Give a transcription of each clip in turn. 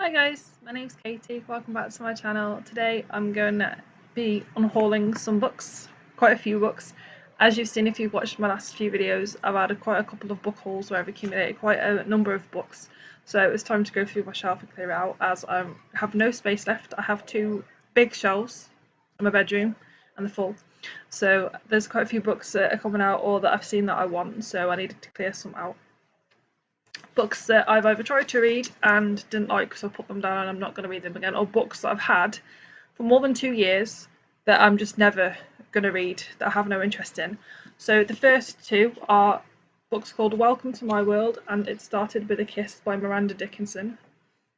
Hi guys, my name's Katie, welcome back to my channel. Today I'm going to be unhauling some books, quite a few books. As you've seen if you've watched my last few videos, I've had quite a couple of book hauls where I've accumulated quite a number of books. So it's time to go through my shelf and clear it out as I have no space left. I have two big shelves in my bedroom and they're full. So there's quite a few books that are coming out or that I've seen that I want, so I needed to clear some out. Books that I've either tried to read and didn't like, so I put them down and I'm not going to read them again, or books that I've had for more than 2 years that I'm just never going to read, that I have no interest in. So the first two are books called Welcome to My World and It Started with a Kiss by Miranda Dickinson.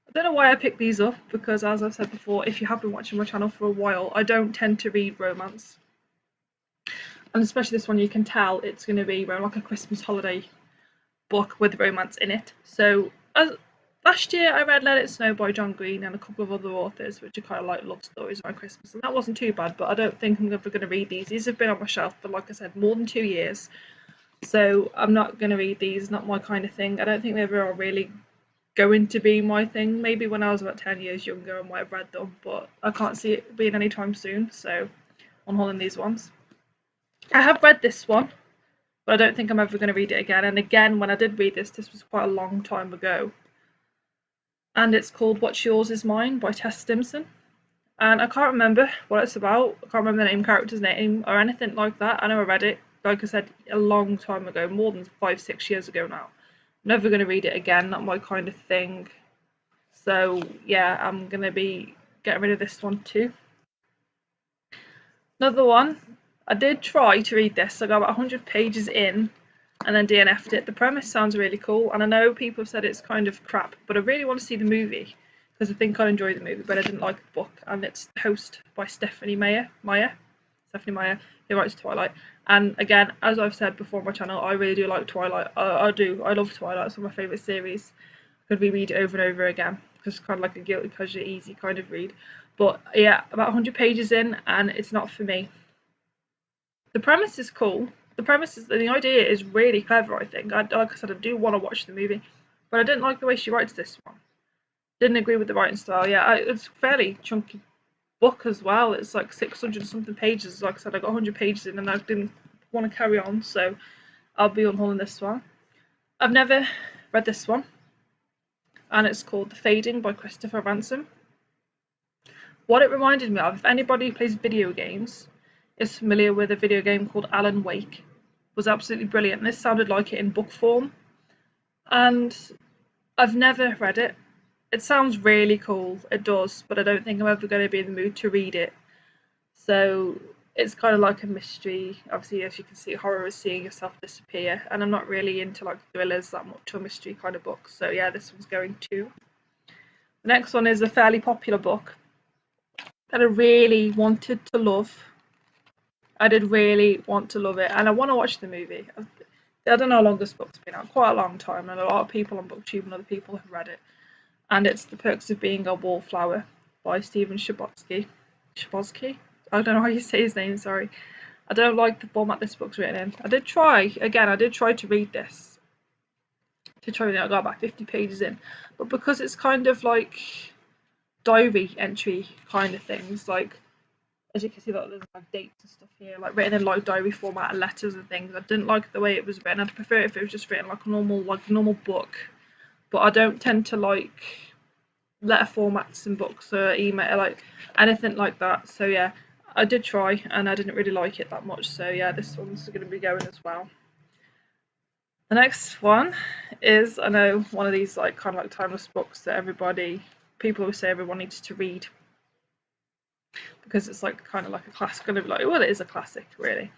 I don't know why I picked these up because, as I've said before, if you have been watching my channel for a while, I don't tend to read romance. And especially this one, you can tell it's going to be like a Christmas holiday book with romance in it. So last year I read Let It Snow by John Green and a couple of other authors which are kind of like love stories around Christmas, and that wasn't too bad, but I don't think I'm ever going to read these. These have been on my shelf for, like I said, more than 2 years, so I'm not going to read these. Not my kind of thing. I don't think they ever are really going to be my thing. Maybe when I was about 10 years younger I might have read them, but I can't see it being anytime soon, so I'm hauling these ones. I have read this one, but I don't think I'm ever going to read it again. And again, when I did read this was quite a long time ago. And it's called What's Yours Is Mine by Tess Stimson. And I can't remember what it's about. I can't remember the character's name or anything like that. I know I read it, like I said, a long time ago, more than 5-6 years ago now. I'm never going to read it again, not my kind of thing. So yeah, I'm going to be getting rid of this one too. Another one, I did try to read this. I got about 100 pages in and then DNF'd it. The premise sounds really cool, and I know people have said it's kind of crap, but I really want to see the movie because I think I'll enjoy the movie, but I didn't like the book. And it's Host by Stephanie Meyer, who writes Twilight. And again, as I've said before on my channel, I really do like Twilight. I love Twilight. It's one of my favourite series. Could reread it over and over again because it's kind of like a guilty pleasure, easy kind of read. But yeah, about 100 pages in, and it's not for me. The premise is cool. The idea is really clever, I think. Like I said, I do want to watch the movie, but I didn't like the way she writes this one. Didn't agree with the writing style. Yeah, it's a fairly chunky book as well. It's like 600 something pages. Like I said, I got 100 pages in and I didn't want to carry on, so I'll be unhauling this one. I've never read this one, and it's called The Fading by Christopher Ransom. What it reminded me of, if anybody who plays video games is familiar with a video game called Alan Wake, was absolutely brilliant. This sounded like it in book form, and I've never read it. It sounds really cool, it does, but I don't think I'm ever going to be in the mood to read it. So it's kind of like a mystery. Obviously, as you can see, horror is seeing yourself disappear, and I'm not really into like thrillers that much, or mystery kind of books. So yeah, this one's going too. The next one is a fairly popular book that I really wanted to love. I did really want to love it, and I want to watch the movie. I don't know how long this book's been out, quite a long time, and a lot of people on BookTube and other people have read it. And it's The Perks of Being a Wallflower by Stephen Chbosky. I don't know how you say his name, sorry. I don't like the format this book's written in. I did try to read this. I got about 50 pages in. But because it's kind of like diary entry kind of things, like, as you can see, there's like dates and stuff here, like written in like diary format and letters and things. I didn't like the way it was written. I'd prefer if it was just written like a normal book. But I don't tend to like letter formats in books or email, like anything like that. So yeah, I did try and I didn't really like it that much. So yeah, this one's going to be going as well. The next one is, I know, one of these like kind of like timeless books that people always say everyone needs to read because it's like kind of like a classic, well, it is a classic really,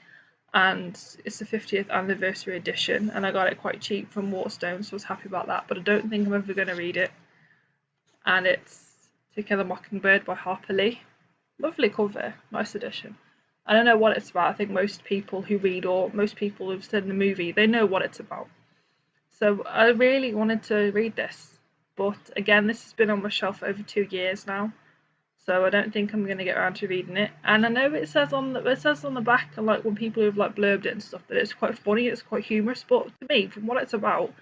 and it's the 50th anniversary edition, and I got it quite cheap from Waterstones, so I was happy about that, but I don't think I'm ever going to read it. And it's To Kill a Mockingbird by Harper Lee. Lovely cover, nice edition. I don't know what it's about. I think most people who read, or most people who've seen the movie, they know what it's about. So I really wanted to read this, but again, this has been on my shelf for over 2 years now, so I don't think I'm going to get around to reading it. And I know it says on the back, and like when people have like blurbed it and stuff, that it's quite funny, it's quite humorous, but to me, from what it's about,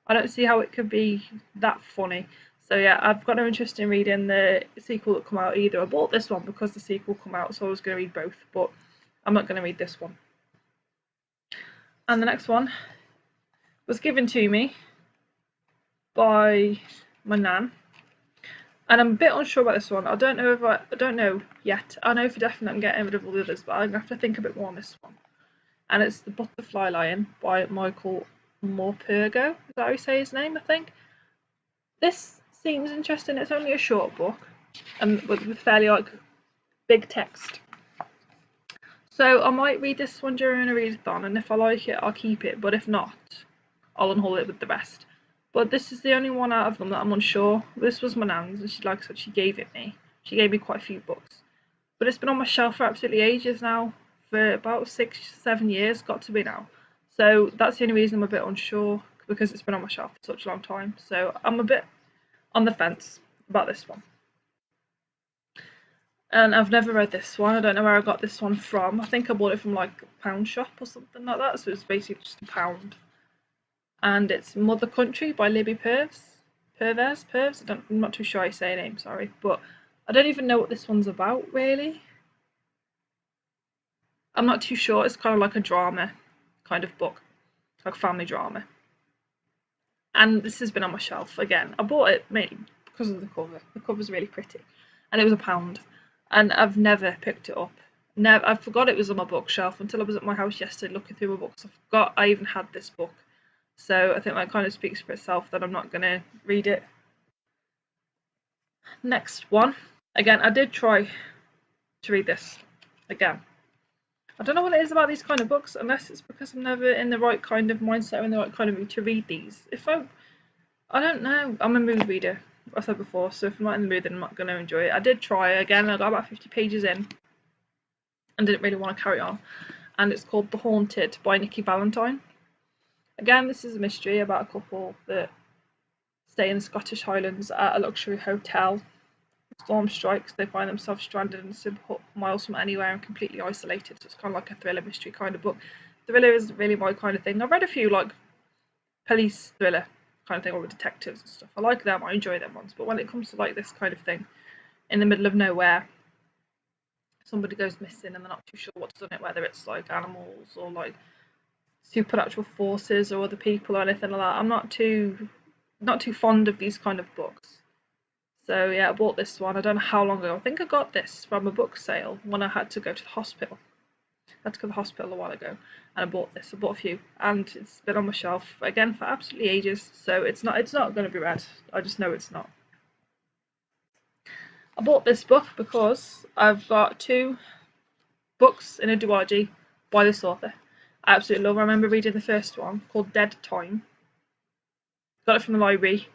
I don't see how it could be that funny. So yeah, I've got no interest in reading the sequel that come out either. I bought this one because the sequel come out, so I was going to read both, but I'm not going to read this one. And the next one was given to me by my nan, and I'm a bit unsure about this one. I don't know yet. I know for definite I'm getting rid of all the others, but I'm gonna have to think a bit more on this one. And it's The Butterfly Lion by Michael Morpurgo. Is that how you say his name? I think. This seems interesting. It's only a short book, and with fairly like big text. So I might read this one during a readathon, and if I like it, I'll keep it. But if not, I'll unhaul it with the rest. But this is the only one out of them that I'm unsure. This was my nan's, and she likes what she gave it me. She gave me quite a few books, but it's been on my shelf for absolutely ages now, for about 6-7 years, got to be now. So that's the only reason I'm a bit unsure, because it's been on my shelf for such a long time. So I'm a bit on the fence about this one. And I've never read this one. I don't know where I got this one from. I think I bought it from like a pound shop or something like that. So it's basically just a pound. And it's Mother Country by Libby Purves. I'm not too sure I say her name, sorry, but I don't even know what this one's about really. I'm not too sure. It's kind of like a drama kind of book, like family drama. And this has been on my shelf again. I bought it mainly because of the cover. The cover's really pretty, and it was a pound. And I've never picked it up. I forgot it was on my bookshelf until I was at my house yesterday looking through my books. I forgot I even had this book. So I think that kind of speaks for itself that I'm not going to read it. Next one. Again, I did try to read this. Again. I don't know what it is about these kind of books, unless it's because I'm never in the right kind of mindset or in the right kind of mood to read these. I don't know. I'm a mood reader, I said before, so if I'm not in the mood, then I'm not going to enjoy it. I did try again. I got about 50 pages in and didn't really want to carry on. And it's called The Haunted by Nikki Valentine. Again, this is a mystery about a couple that stay in the Scottish Highlands at a luxury hotel. Storm strikes, they find themselves stranded in miles from anywhere and completely isolated. So it's kind of like a thriller mystery kind of book. Thriller isn't really my kind of thing. I've read a few like police thriller kind of thing, or with detectives and stuff. I like them, I enjoy them ones. But when it comes to like this kind of thing, in the middle of nowhere, somebody goes missing and they're not too sure what's done it, whether it's like animals or like supernatural forces or other people or anything like that. I'm not too fond of these kind of books. So yeah, I bought this one. I don't know how long ago. I think I got this from a book sale when I had to go to the hospital. I had to go to the hospital a while ago, and I bought this. I bought a few, and it's been on my shelf again for absolutely ages. So it's not going to be read. I just know it's not. I bought this book because I've got 2 books in a duology by this author. I absolutely love. I remember reading the first one called Dead Time. Got it from the library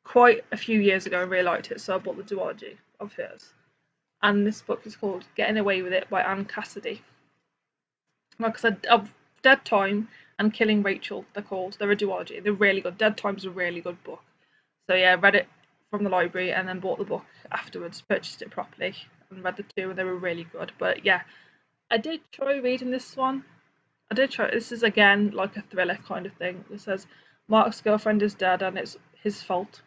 quite a few years ago and really liked it, so I bought the duology of hers. And this book is called Getting Away With It by Anne Cassidy. Like I said, of Dead Time and Killing Rachel, they're called. They're a duology. They're really good. Dead Time's a really good book. So yeah, I read it from the library and then bought the book afterwards, purchased it properly and read the 2, and they were really good. But yeah, I did try reading this one. This is again like a thriller kind of thing. It says Mark's girlfriend is dead and it's his fault.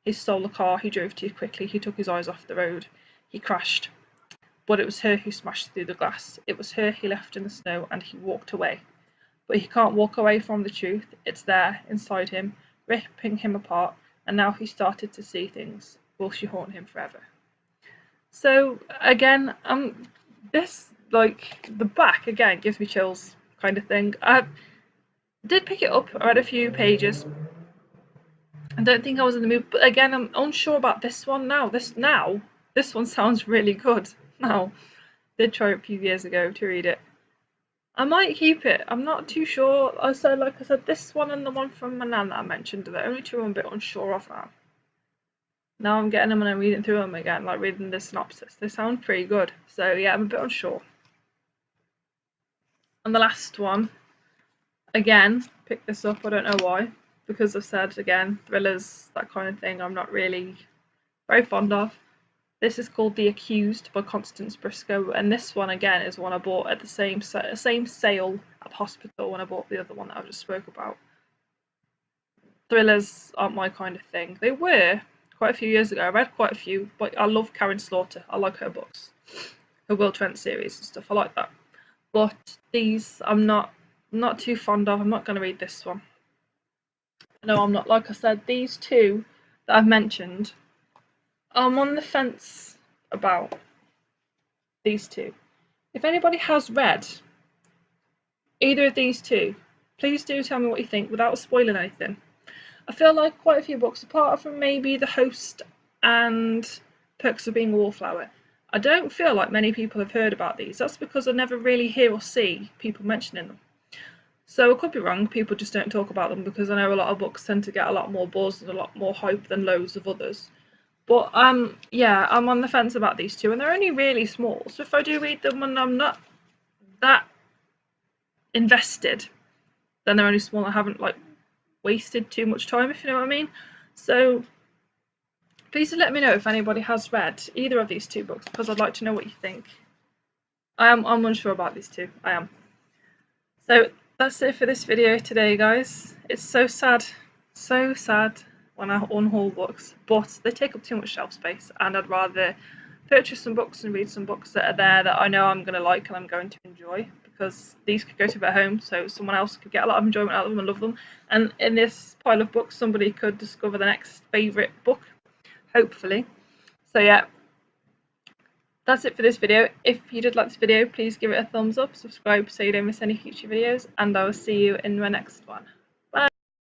He stole the car, he drove too quickly, he took his eyes off the road, he crashed. But it was her who smashed through the glass. It was her he left in the snow and he walked away. But he can't walk away from the truth. It's there, inside him, ripping him apart, and now he's started to see things. Will she haunt him forever? So again, this, like, the back again gives me chills kind of thing. I did pick it up, I read a few pages. I don't think I was in the mood, but again, I'm unsure about this one now. This one sounds really good. Now, did try it a few years ago to read it. I might keep it. I'm not too sure. Like I said, this one and the one from my nan that I mentioned are the only 2 I'm a bit unsure of now. Now I'm getting them and I'm reading through them again, like reading the synopsis. They sound pretty good. So yeah, I'm a bit unsure. And the last one, again, picked this up. I don't know why. Because I've said, again, thrillers, that kind of thing, I'm not really very fond of. This is called The Accused by Constance Briscoe, and this one again is one I bought at the same sale at the hospital when I bought the other one that I just spoke about. Thrillers aren't my kind of thing. They were quite a few years ago. I read quite a few, but I love Karen Slaughter. I like her books, her Will Trent series and stuff. I like that. But these I'm not too fond of. I'm not going to read this one. No, I'm not. Like I said, these two that I've mentioned, I'm on the fence about these two. If anybody has read either of these two, please do tell me what you think without spoiling anything. I feel like quite a few books, apart from maybe The Host and Perks of Being a Wallflower, I don't feel like many people have heard about these. That's because I never really hear or see people mentioning them. So I could be wrong, people just don't talk about them, because I know a lot of books tend to get a lot more buzz and a lot more hype than loads of others. But yeah, I'm on the fence about these two, and they're only really small. So if I do read them and I'm not that invested, then they're only small. I haven't like wasted too much time, if you know what I mean. So please let me know if anybody has read either of these two books, because I'd like to know what you think. I'm unsure about these two. I am. So that's it for this video today, guys. It's so sad when I unhaul books, but they take up too much shelf space, and I'd rather purchase some books and read some books that are there that I know I'm going to like and I'm going to enjoy, because these could go to their home, so someone else could get a lot of enjoyment out of them and love them, and in this pile of books somebody could discover the next favourite book, hopefully. So yeah, that's it for this video. If you did like this video, please give it a thumbs up, subscribe so you don't miss any future videos, and I will see you in my next one.